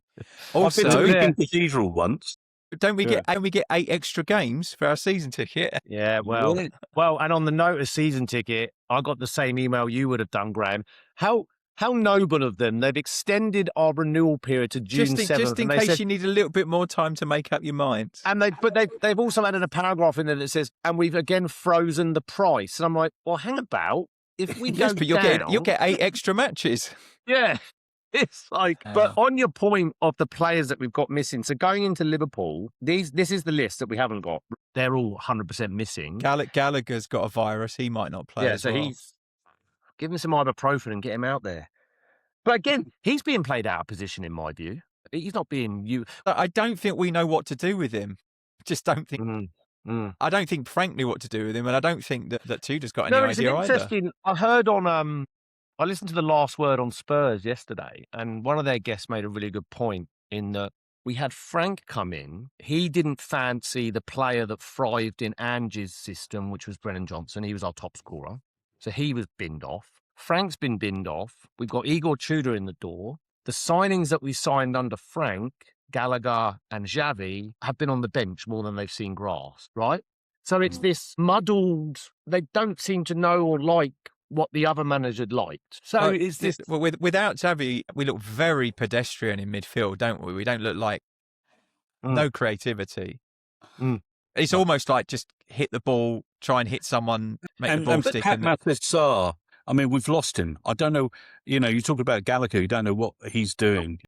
Also, I've been to Lincoln Cathedral once. Don't we get 8 extra games for our season ticket? Yeah, well, and on the note of season ticket, I got the same email you would have done, Graham. How noble of them. They've extended our renewal period to June 7th. Just in case you need a little bit more time to make up your mind. And they've also added a paragraph in there that says, and we've again frozen the price. And I'm like, well, hang about. If we go but down, you'll get 8 extra matches. Yeah. It's like, but on your point of the players that we've got missing, so going into Liverpool, this is the list that we haven't got. They're all 100% missing. Gallagher's got a virus. He might not play. He's give him some ibuprofen and get him out there. But again, he's being played out of position in my view. He's not being I don't think we know what to do with him. Just don't think. I don't think Frank knew what to do with him, and I don't think that Tudor's got any idea either. I heard on I listened to the Last Word on Spurs yesterday, and one of their guests made a really good point in that we had Frank come in. He didn't fancy the player that thrived in Ange's system, which was Brennan Johnson. He was our top scorer. So he was binned off. Frank's been binned off. We've got Igor Tudor in the door. The signings that we signed under Frank, Gallagher and Xavi, have been on the bench more than they've seen grass, right? So it's this muddled, they don't seem to know or like what the other manager liked. So it's this. Well, without Xavi, we look very pedestrian in midfield, don't we? We don't look like no creativity. It's almost like just hit the ball, try and hit someone, make the ball stick. Pat Mathis-Sarr, I mean, we've lost him. I don't know, you talk about Gallagher, you don't know what he's doing.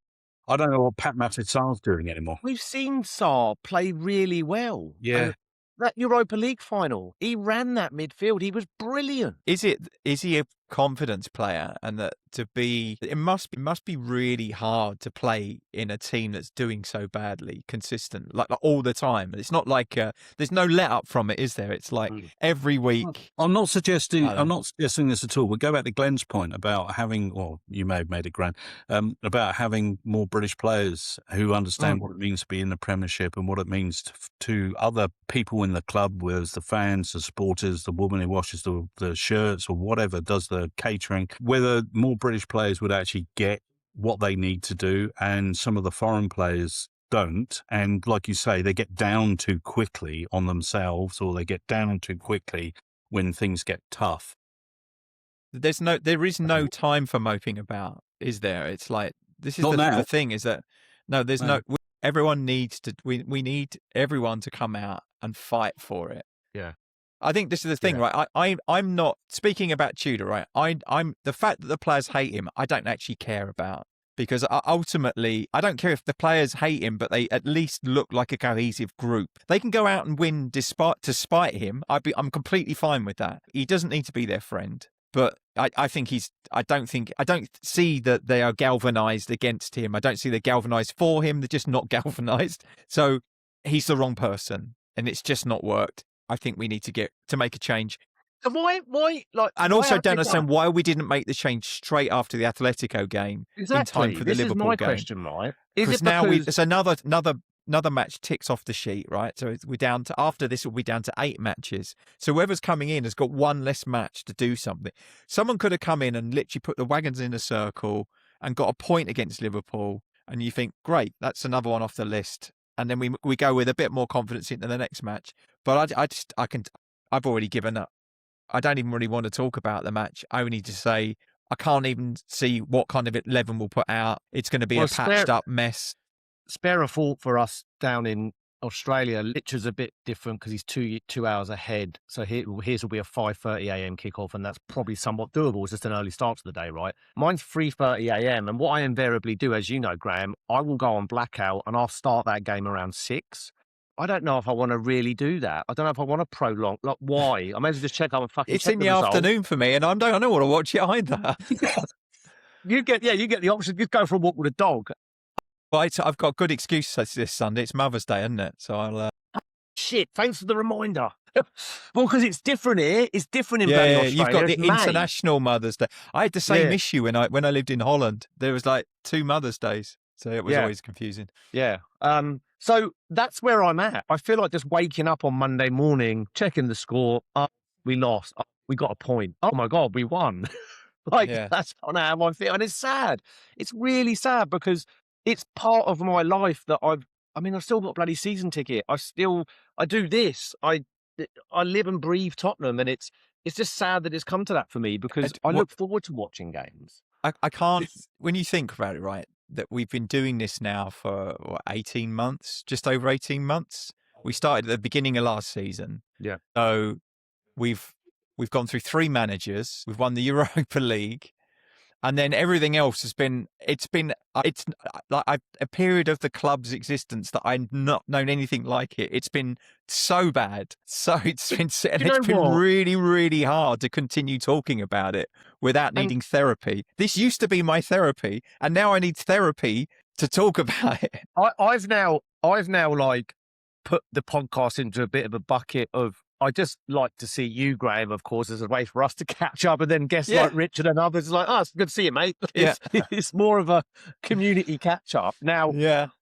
I don't know what Pat Mathis-Sarr's doing anymore. We've seen Sarr play really well. Yeah. That Europa League final, he ran that midfield. He was brilliant. Is he confidence player, and that it must be really hard to play in a team that's doing so badly, consistent, like all the time. It's not like there's no let up from it, is there? It's like every week. I'm not suggesting this at all. We'll go back to Glen's point about having, well, you may have made it, Grant, about having more British players who understand what it means to be in the Premiership and what it means to other people in the club, whether it's the fans, the supporters, the woman who washes the shirts or whatever, does the catering, whether more British players would actually get what they need to do, and some of the foreign players don't. And like you say, they get down too quickly on themselves, or they get down too quickly when things get tough. There is no time for moping about, is there? It's like, this is the thing, is that there's no. Everyone needs to. We need everyone to come out and fight for it. Yeah. I think this is the thing, right? I'm not speaking about Tudor, right? I'm the fact that the players hate him, I don't actually care about, because ultimately I don't care if the players hate him, but they at least look like a cohesive group. They can go out and win to spite him. I'm completely fine with that. He doesn't need to be their friend, but I don't see that they are galvanized against him. I don't see they're galvanized for him. They're just not galvanized. So he's the wrong person, and it's just not worked. I think we need to make a change. And why? And also don't understand why we didn't make the change straight after the Atletico game in time for the Liverpool game. This is my question, right? Because now it's another match ticks off the sheet, right? So we're down to, after this, we'll be down to 8 matches. So whoever's coming in has got one less match to do something. Someone could have come in and literally put the wagons in a circle and got a point against Liverpool, and you think, great, that's another one off the list. And then we go with a bit more confidence into the next match. But I've already given up. I don't even really want to talk about the match. Only to say I can't even see what kind of 11 we'll put out. It's going to be a patched up mess. Spare a thought for us down in Australia. Lichter's a bit different because he's 2 hours ahead. So his will be a 5:30 a.m. kickoff, and that's probably somewhat doable. It's just an early start to the day, right? Mine's 3:30 a.m. And what I invariably do, as you know, Graeme, I will go on blackout and I'll start that game around 6. I don't know if I want to really do that. I don't know if I want to prolong. Like, why? I may as well just check up and fucking. It's in the afternoon for me, and I don't want to watch it either. You get the option. You go for a walk with a dog. But I've got a good excuse this Sunday. It's Mother's Day, isn't it? So I'll. Shit! Thanks for the reminder. Well, because it's different here. It's different in Australia. You've got the International Mother's Day. I had the same issue when I lived in Holland. There was like 2 Mother's Days, so it was always confusing. Yeah. So that's where I'm at. I feel like just waking up on Monday morning, checking the score. We lost. We got a point. Oh my God, we won. That's not how I feel, and it's sad. It's really sad because it's part of my life that I've still got a bloody season ticket. I do this. I live and breathe Tottenham, and it's just sad that it's come to that for me because I look forward to watching games. I can't, when you think about it, right, that we've been doing this now for 18 months, just over 18 months. We started at the beginning of last season. Yeah. So we've gone through 3 managers. We've won the Europa League. And then everything else it's like a period of the club's existence that I've not known anything like it. It's been so bad. So it's been really, really hard to continue talking about it without needing therapy. This used to be my therapy, and now I need therapy to talk about it. I've now like put the podcast into a bit of a bucket of, I just like to see you, Graeme, of course, as a way for us to catch up, and then guests like Richard and others is like, oh, it's good to see you, mate. It's more of a community catch up. Now,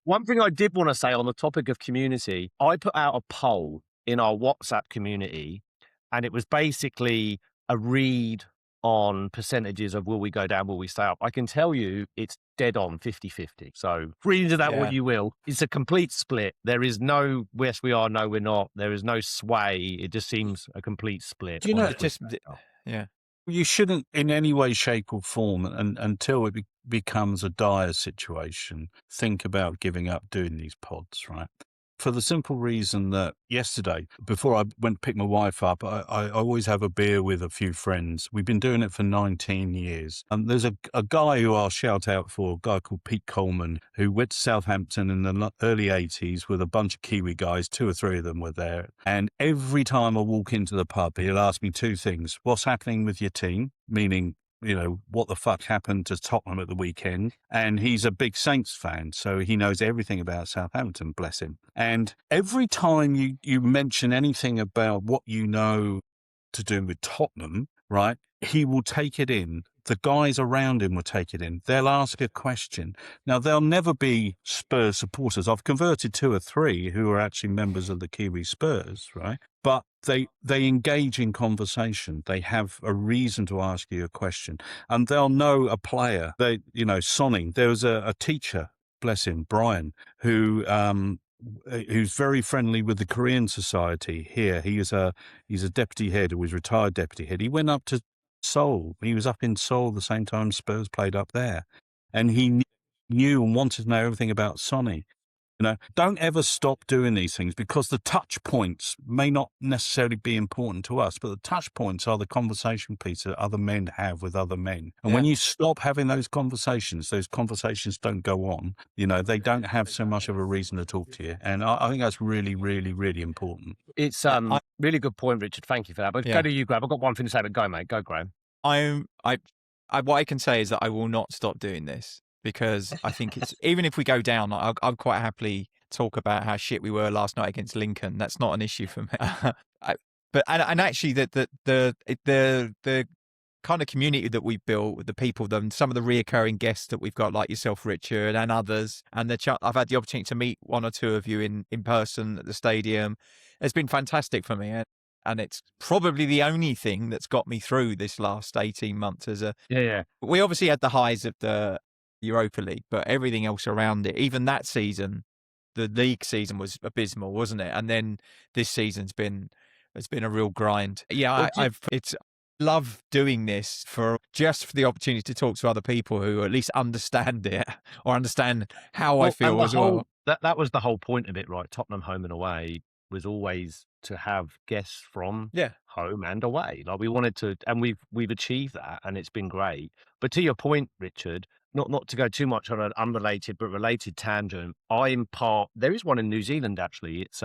one thing I did want to say on the topic of community, I put out a poll in our WhatsApp community, and it was basically a read on percentages of will we go down, will we stay up. I can tell you it's dead on 50-50. So read into that what you will. It's a complete split. There is no yes we are, no we're not. There is no sway. It just seems a complete split. Do you know, you shouldn't in any way, shape or form, and until it becomes a dire situation, think about giving up doing these pods, right? for the simple reason that yesterday, before I went to pick my wife up, I always have a beer with a few friends. We've been doing it for 19 years. And there's a guy who I'll shout out for, a guy called Pete Coleman, who went to Southampton in the early 80s with a bunch of Kiwi guys. 2 or 3 of them were there. And every time I walk into the pub, he'll ask me 2 things. What's happening with your team? Meaning, what the fuck happened to Tottenham at the weekend? And he's a big Saints fan, so he knows everything about Southampton, bless him. And every time you mention anything about what you know to do with Tottenham, right, he will take it in. The guys around him will take it in. They'll ask a question. Now, they'll never be Spurs supporters. I've converted 2 or 3 who are actually members of the Kiwi Spurs, right? But they engage in conversation. They have a reason to ask you a question. And they'll know a player. Sonny, there was a teacher, bless him, Brian, who's very friendly with the Korean Society here. He's a deputy head, or was retired deputy head. He went up to Seoul. He was up in Seoul the same time Spurs played up there. And he knew and wanted to know everything about Sonny. Don't ever stop doing these things, because the touch points may not necessarily be important to us, but the touch points are the conversation piece that other men have with other men. And when you stop having those conversations don't go on. They don't have so much of a reason to talk to you. And I think that's really, really, really important. It's really good point, Richard. Thank you for that. But go to you, Graeme. I've got one thing to say, but go, mate. Go, Graeme. What I can say is that I will not stop doing this, because I think it's, even if we go down, I'll quite happily talk about how shit we were last night against Lincoln. That's not an issue for me. But actually the kind of community that we've built with the people, some of the reoccurring guests that we've got, like yourself, Richard, and others, and I've had the opportunity to meet 1 or 2 of you in person at the stadium. It's been fantastic for me. And it's probably the only thing that's got me through this last 18 months. We obviously had the highs of the Europa League, but everything else around it, even that season, the league season, was abysmal, wasn't it? And then this season's been a real grind. Yeah, it's love doing this for the opportunity to talk to other people who at least understand it, or understand how I feel as well. That was the whole point of it, right? Tottenham Home and Away was always to have guests from home and away. Like, we wanted to, and we've achieved that, and it's been great. But to your point, Richard, not to go too much on an unrelated but related tangent, there is one in New Zealand, actually. It's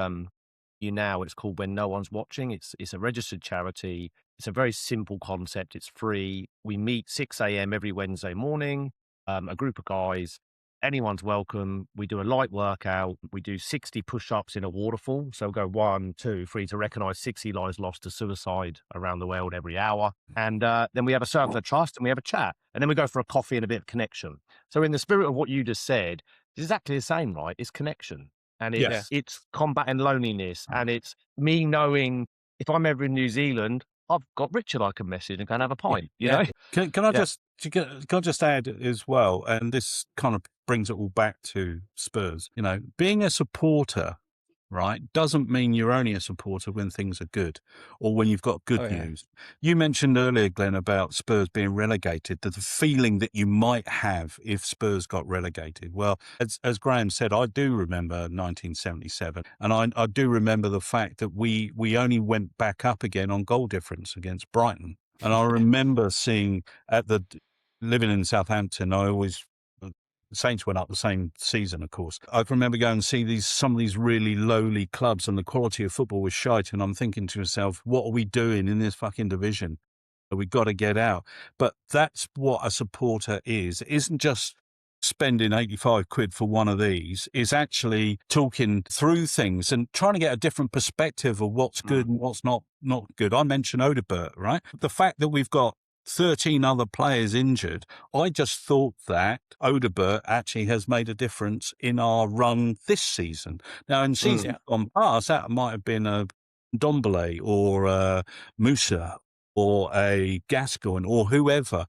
it's called When No One's Watching. It's a registered charity. It's a very simple concept. It's free. We meet 6 a.m. every Wednesday morning, a group of guys. Anyone's welcome. We do a light workout. We do 60 push-ups in a waterfall. So we'll go 1, 2, 3 to recognise 60 lives lost to suicide around the world every hour. And then we have a circle of trust, and we have a chat. And then we go for a coffee and a bit of connection. So in the spirit of what you just said, it's exactly the same, right? It's connection. And it's combating loneliness. And it's me knowing if I'm ever in New Zealand, I've got Richard I can message and go and have a pint, you know? Can I just add as well, and this kind of brings it all back to Spurs, being a supporter, right, doesn't mean you're only a supporter when things are good or when you've got good news. You mentioned earlier, Glenn, about Spurs being relegated, the feeling that you might have if Spurs got relegated. Well, as Graeme said, I do remember 1977, and I do remember the fact that we only went back up again on goal difference against Brighton. And I remember seeing living in Southampton, the Saints went up the same season, of course. I remember going to see some of these really lowly clubs, and the quality of football was shite. And I'm thinking to myself, what are we doing in this fucking division? We've got to get out. But that's what a supporter is. It isn't just spending 85 quid for one of these. It's actually talking through things and trying to get a different perspective of what's good and what's not good. I mentioned Odebert, right? The fact that we've got 13 other players injured, I just thought that Odebert actually has made a difference in our run this season. Now, in seasons gone past, that might have been a Dombele or a Musa or a Gascoigne or whoever.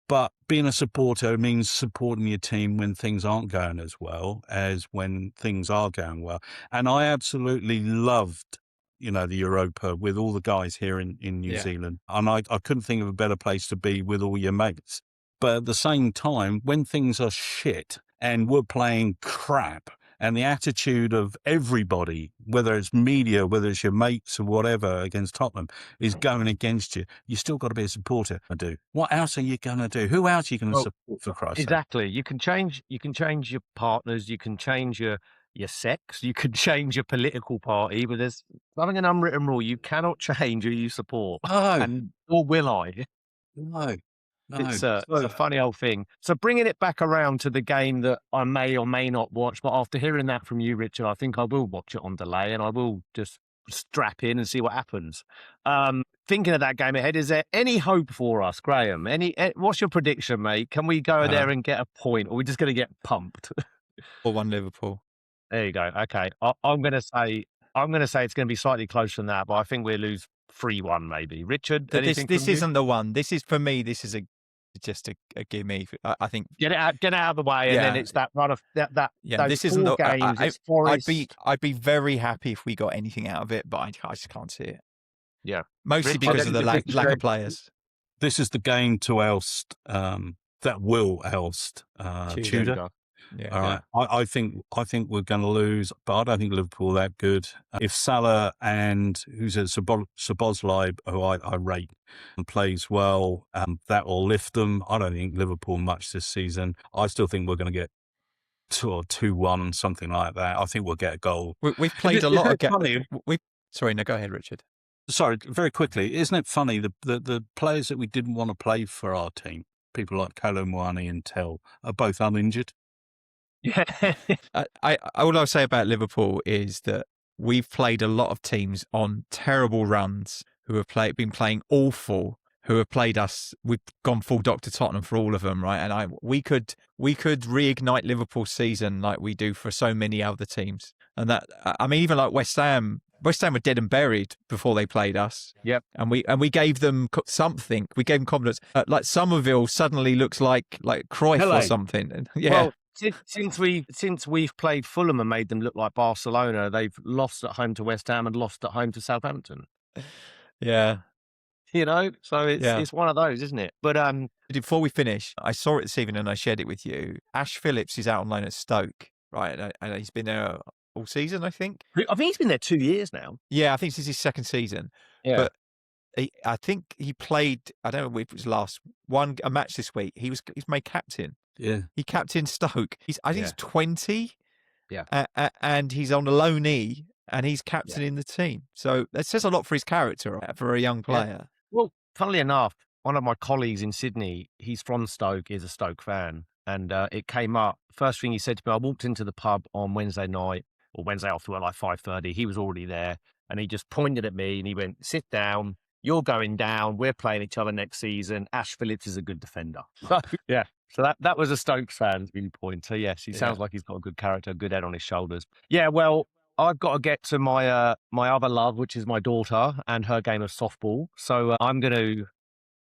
But being a supporter means supporting your team when things aren't going as well as when things are going well. And I absolutely loved the Europa with all the guys here in New Zealand. And I couldn't think of a better place to be with all your mates. But at the same time, when things are shit and we're playing crap and the attitude of everybody, whether it's media, whether it's your mates or whatever, against Tottenham, is going against you, you still got to be a supporter. What else are you going to do? Who else are you going to support, for Christ's sake? Exactly. You can change your partners, you can change your sex, you can change your political party, but there's something an unwritten rule. You cannot change who you support. No, Or will I? no. It's a funny old thing. So bringing it back around to the game that I may or may not watch, but after hearing that from you, Richard, I think I will watch it on delay and I will just strap in and see what happens. Thinking of that game ahead, is there any hope for us, Graeme? What's your prediction, mate? Can we go there and get a point, or are we just going to get pumped? 4-1 Liverpool. There you go. Okay, I'm going to say it's going to be slightly closer than that, but I think we'll lose 3-1 maybe. Richard, This isn't the one. This is, for me, this is just a gimme. I think get it out of the way, and then it's that run of that. Yeah, this isn't the games. I'd be very happy if we got anything out of it, but I just can't see it. Yeah, mostly because of the lack of players. This is the game to oust. That will oust Tudor. Yeah. All right. I think we're going to lose, but I don't think Liverpool are that good. If Salah and who's a Szoboszlai, who I rate and plays well, that will lift them. I don't think Liverpool much this season. I still think we're going to get 2-1, something like that. I think we'll get a goal. We've played a lot of games. Sorry, no, go ahead, Richard. Sorry, very quickly. Isn't it funny the players that we didn't want to play for our team, people like Kalumwani and Tell, are both uninjured? Yeah. All I'll say about Liverpool is that we've played a lot of teams on terrible runs who have been playing awful, who have played us. We've gone full Dr. Tottenham for all of them, right? And we could reignite Liverpool's season like we do for so many other teams. And that, I mean, even like West Ham were dead and buried before they played us. Yep. And we gave them something. We gave them confidence. Like Somerville suddenly looks like Cruyff or something. Yeah. Well, since we've played Fulham and made them look like Barcelona, they've lost at home to West Ham and lost at home to Southampton. Yeah. So it's one of those, isn't it? But before we finish, I saw it this evening and I shared it with you. Ash Phillips is out on loan at Stoke, right? And he's been there all season, I think. I think he's been there 2 years now. Yeah, I think this is his second season. Yeah. But I think he played, I don't know if it was a match this week. He's made captain. Yeah. He captained Stoke. He's 20. Yeah. And he's on a loanee and he's captaining the team. So that says a lot for his character, for a young player. Yeah. Well, funnily enough, one of my colleagues in Sydney, he's from Stoke, is a Stoke fan. And it came up. First thing he said to me, I walked into the pub on Wednesday night, or Wednesday after like 5:30. He was already there. And he just pointed at me and he went, sit down. You're going down. We're playing each other next season. Ash Phillips is a good defender. Yeah. So that was a Stokes fan's viewpoint. So yes, he sounds like he's got a good character, good head on his shoulders. Yeah, well, I've got to get to my my other love, which is my daughter and her game of softball. So I'm going to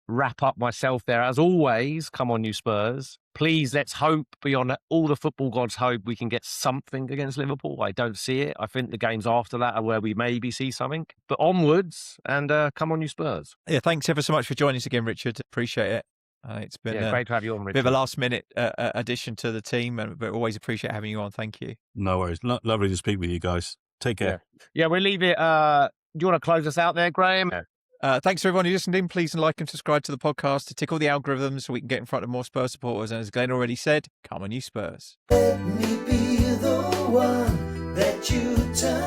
wrap up myself there. As always, come on, you Spurs. Please, let's hope beyond all the football gods hope we can get something against Liverpool. I don't see it. I think the games after that are where we maybe see something. But onwards, and come on, you Spurs. Yeah, thanks ever so much for joining us again, Richard. Appreciate it. It's been great to have you on, Richard. Bit of a last-minute addition to the team, but always appreciate having you on. Thank you. No worries. Lovely to speak with you guys. Take care. Yeah, we'll leave it. Do you want to close us out there, Graeme? Thanks to everyone who listened in. Please like and subscribe to the podcast to tick all the algorithms so we can get in front of more Spurs supporters. And as Glen already said, come on, you Spurs. Let me be the one that you turn